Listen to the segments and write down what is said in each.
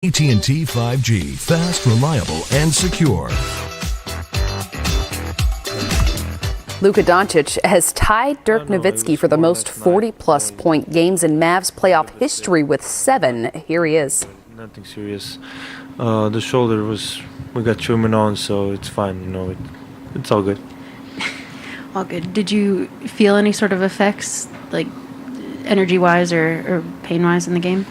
AT&T 5G, fast, reliable, and secure. Luka Dončić has tied Dirk Nowitzki for the most 40-plus point games in Mavs playoff history with 7. Here he is. Nothing serious. The shoulder we got treatment on, so it's fine. It's all good. All good. Did you feel any sort of effects, like energy-wise or pain-wise in the game?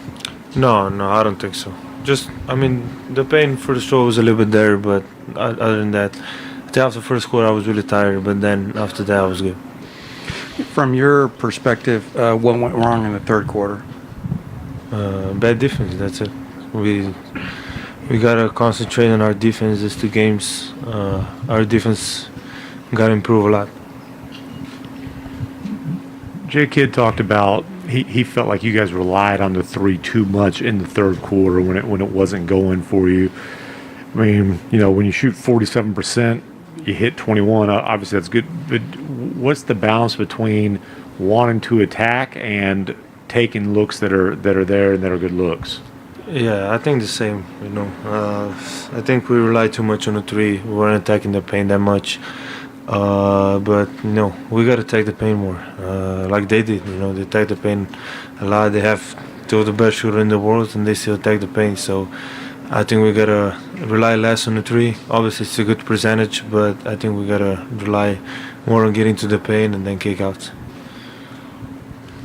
No, I don't think so. The pain for the shoulder was a little bit there, but other than that, after the first quarter I was really tired, but then after that I was good. From your perspective, what went wrong in the third quarter? Bad defense, that's it. We gotta concentrate on our defense these 2 games. Our defense gotta improve a lot. Jay Kidd talked about he felt like you guys relied on the 3 too much in the third quarter when it wasn't going for you. I mean, when you shoot 47%, you hit 21. Obviously, that's good. But what's the balance between wanting to attack and taking looks that are there and that are good looks? Yeah, I think the same. I think we rely too much on the 3. We weren't attacking the paint that much. But we got to take the paint more, like they did. They attack the paint a lot. They have 2 of the best shooters in the world, and they still attack the paint. So I think we got to rely less on the 3. Obviously, it's a good percentage, but I think we got to rely more on getting to the paint and then kick outs.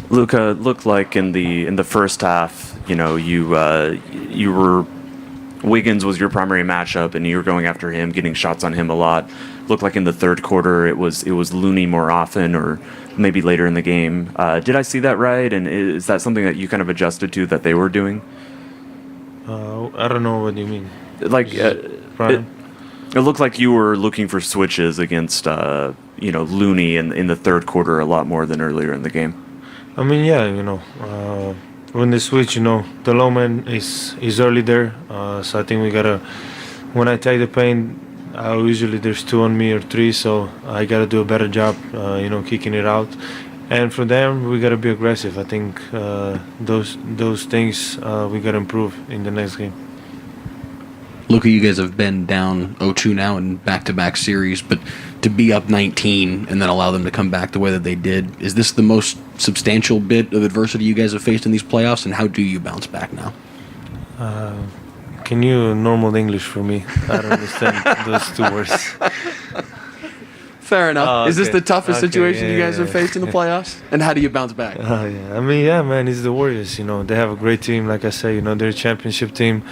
Luka, looked like in the first half, you were Wiggins was your primary matchup, and you were going after him, getting shots on him a lot. Looked like in the third quarter it was Looney more often, or maybe later in the game. Did I see that right? And is that something that you kind of adjusted to that they were doing? I don't know what you mean. It looked like you were looking for switches against Looney in the third quarter a lot more than earlier in the game. I mean, yeah, when they switch, the low man is early there. So I think we gotta. When I take the paint, usually there's 2 on me or 3, so I gotta do a better job, kicking it out. And for them, we gotta be aggressive. I think those things we gotta improve in the next game. Luka, you guys have been down 0-2 now in back-to-back series, but to be up 19 and then allow them to come back the way that they did, is this the most substantial bit of adversity you guys have faced in these playoffs, and how do you bounce back now? Can you normal English for me? I don't understand those 2 words. Fair enough. Okay. Is this the toughest situation you guys yeah. have faced in the playoffs? And how do you bounce back? Yeah. I mean, yeah, man, it's the Warriors. They have a great team. Like I said, they're a championship team.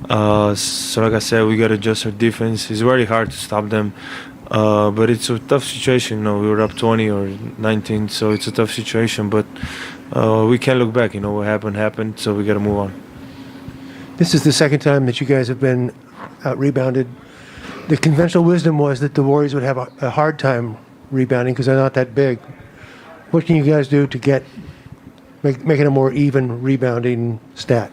So like I said, we got to adjust our defense. It's very hard to stop them. But it's a tough situation. We were up 20 or 19, so it's a tough situation. But we can't look back. What happened. So we got to move on. This is the second time that you guys have been out-rebounded. The conventional wisdom was that the Warriors would have a hard time rebounding because they're not that big. What can you guys do to make it a more even rebounding stat?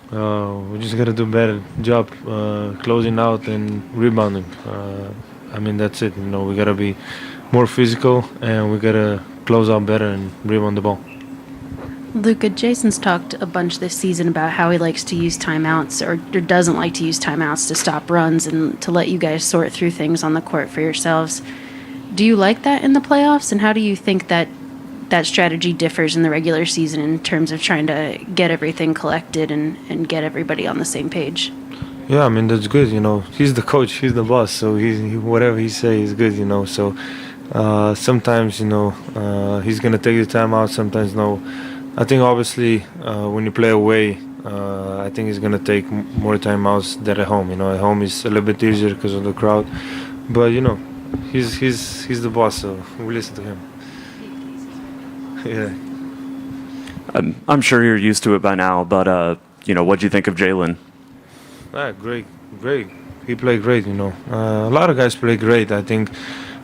We just got to do a better job closing out and rebounding. That's it. We got to be more physical, and we got to close out better and rebound the ball. Luka, Jason's talked a bunch this season about how he likes to use timeouts or doesn't like to use timeouts to stop runs and to let you guys sort through things on the court for yourselves. Do you like that in the playoffs, and how do you think that strategy differs in the regular season in terms of trying to get everything collected and get everybody on the same page? Yeah, that's good. He's the coach, he's the boss, so whatever he says is good. So sometimes he's gonna take the timeout, sometimes no. I think obviously when you play away, I think he's gonna take more timeouts than at home. At home it's a little bit easier because of the crowd, but he's the boss, so we listen to him. Yeah. I'm sure you're used to it by now, but what'd you think of Jalen? Great. He played great. A lot of guys play great. I think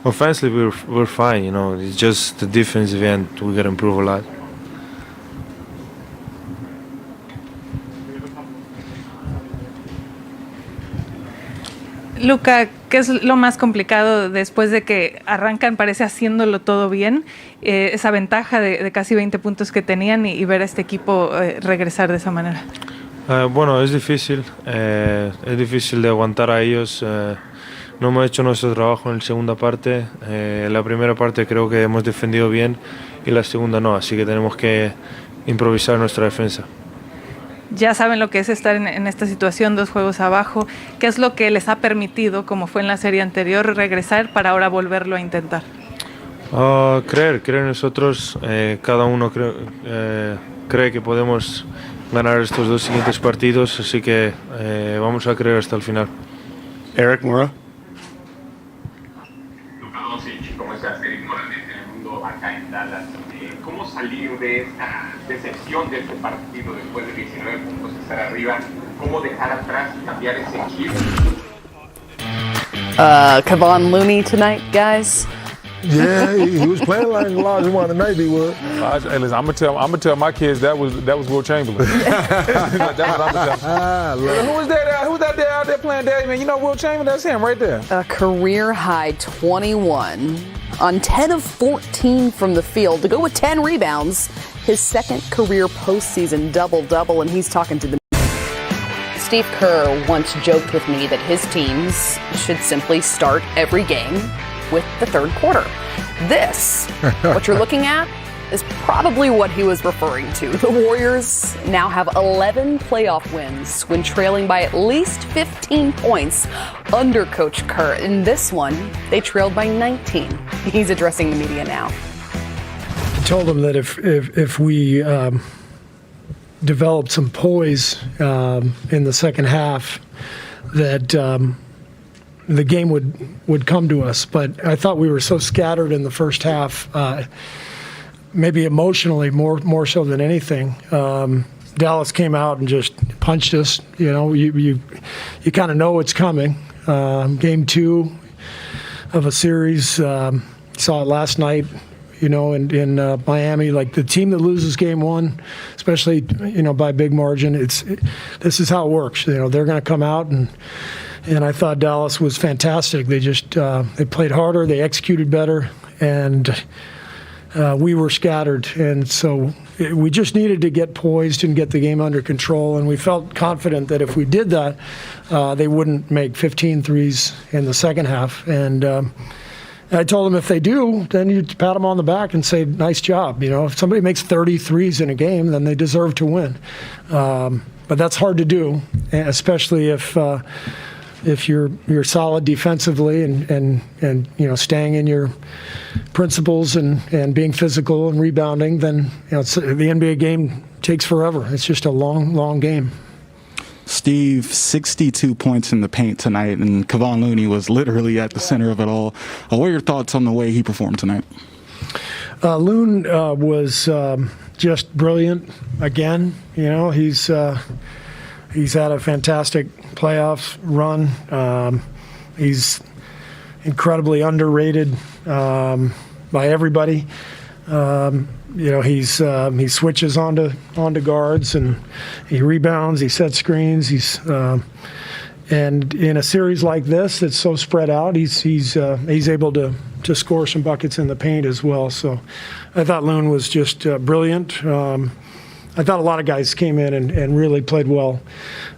offensively we're fine. It's just the defensive end we gotta improve a lot. Luka, ¿qué es lo más complicado después de que arrancan, parece haciéndolo todo bien? Esa ventaja de casi 20 puntos que tenían y ver a este equipo regresar de esa manera. Bueno, es difícil de aguantar a ellos. No hemos hecho nuestro trabajo en la segunda parte. La primera parte creo que hemos defendido bien y la segunda no, así que tenemos que improvisar nuestra defensa. Ya saben lo que es estar en esta situación, 2 juegos abajo. ¿Qué es lo que les ha permitido, como fue en la serie anterior, regresar para ahora volverlo a intentar? Creer en nosotros. Cada uno cree que podemos ganar estos 2 siguientes partidos, así que vamos a creer hasta el final. Eric Mora. Luka Dončić, ¿cómo estás? Eric Mora desde el mundo acá en Dallas. ¿Cómo salir de esta decepción de este partido después de 19 puntos estar arriba? ¿Cómo dejar atrás y cambiar ese chip? Kevon Looney tonight, guys. Yeah, he was playing like a large one tonight. He was. Hey, listen, I'm gonna tell my kids that was Will Chamberlain. That's what I'm gonna tell them. Who was that? Who's that out there playing daddy, man? You know Will Chamberlain? That's him right there. A career high 21 on 10 of 14 from the field to go with 10 rebounds. His second career postseason double-double, and he's talking to the. Steve Kerr once joked with me that his teams should simply start every game with the third quarter. This, what you're looking at, is probably what he was referring to. The Warriors now have 11 playoff wins when trailing by at least 15 points under Coach Kerr. In this one, they trailed by 19. He's addressing the media now. I told him that if we developed some poise in the second half, that the game would come to us. But I thought we were so scattered in the first half, maybe emotionally more so than anything. Dallas came out and just punched us. You know, you kind of know it's coming. Game 2 of a series, saw it last night. You know, in Miami, like the team that loses game 1, especially by a big margin, this is how it works. You know, they're going to come out and I thought Dallas was fantastic. They just they played harder, they executed better, and we were scattered. And so we just needed to get poised and get the game under control. And we felt confident that if we did that, they wouldn't make 15 threes in the second half. And I told them if they do, then you pat them on the back and say, nice job. You know, if somebody makes 30 threes in a game, then they deserve to win. But that's hard to do, especially if you're solid defensively and staying in your principles and being physical and rebounding, then the NBA game takes forever. It's just a long game. Steve, 62 points in the paint tonight, and Kevon Looney was literally at the center of it all. What are your thoughts on the way he performed tonight? Loon was just brilliant again. You know, he's had a fantastic playoffs run. He's incredibly underrated by everybody. He switches onto guards and he rebounds. He sets screens. And in a series like this that's so spread out, he's able to score some buckets in the paint as well. So I thought Loon was just brilliant. I thought a lot of guys came in and really played well.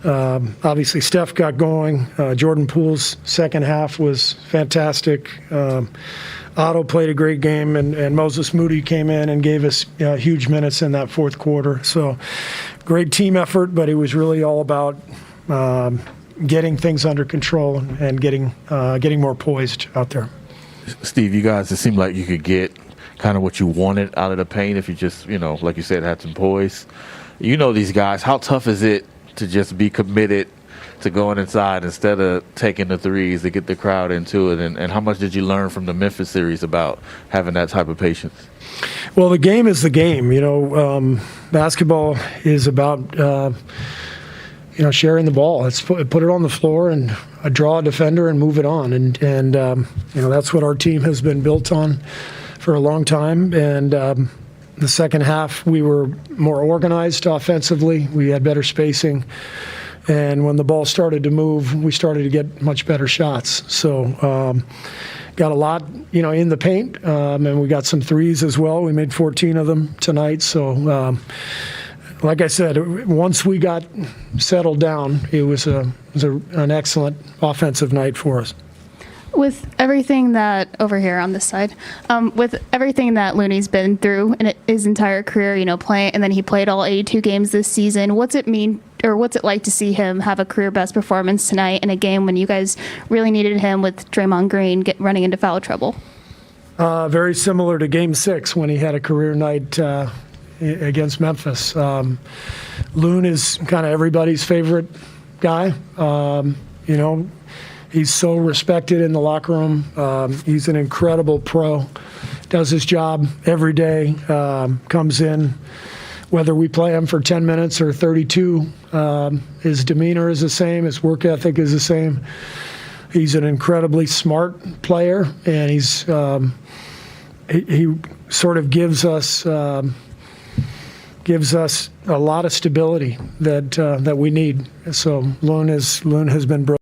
Obviously, Steph got going. Jordan Poole's second half was fantastic. Otto played a great game, and Moses Moody came in and gave us huge minutes in that fourth quarter. So great team effort, but it was really all about getting things under control and getting more poised out there. Steve, you guys, it seemed like you could get kind of what you wanted out of the paint if you just, like you said, had some poise. You know these guys. How tough is it to just be committed to going inside instead of taking the threes to get the crowd into it? And how much did you learn from the Memphis series about having that type of patience? Well, the game is the game. Basketball is about sharing the ball. It's put it on the floor and draw a defender and move it on. And that's what our team has been built on for a long time. And the second half, we were more organized offensively. We had better spacing. And when the ball started to move, we started to get much better shots. So got a lot, in the paint, and we got some threes as well. We made 14 of them tonight. So like I said, once we got settled down, it was an excellent offensive night for us. With everything that over here on this side, with everything that Looney's been through in his entire career, playing, and then he played all 82 games this season. What's it mean, or what's it like to see him have a career best performance tonight in a game when you guys really needed him with Draymond Green running into foul trouble? Very similar to Game 6 when he had a career night against Memphis. Loon is kind of everybody's favorite guy. He's so respected in the locker room. He's an incredible pro. Does his job every day. Comes in, whether we play him for 10 minutes or 32, his demeanor is the same. His work ethic is the same. He's an incredibly smart player, and he sort of gives us a lot of stability that we need. So Loon has been brilliant.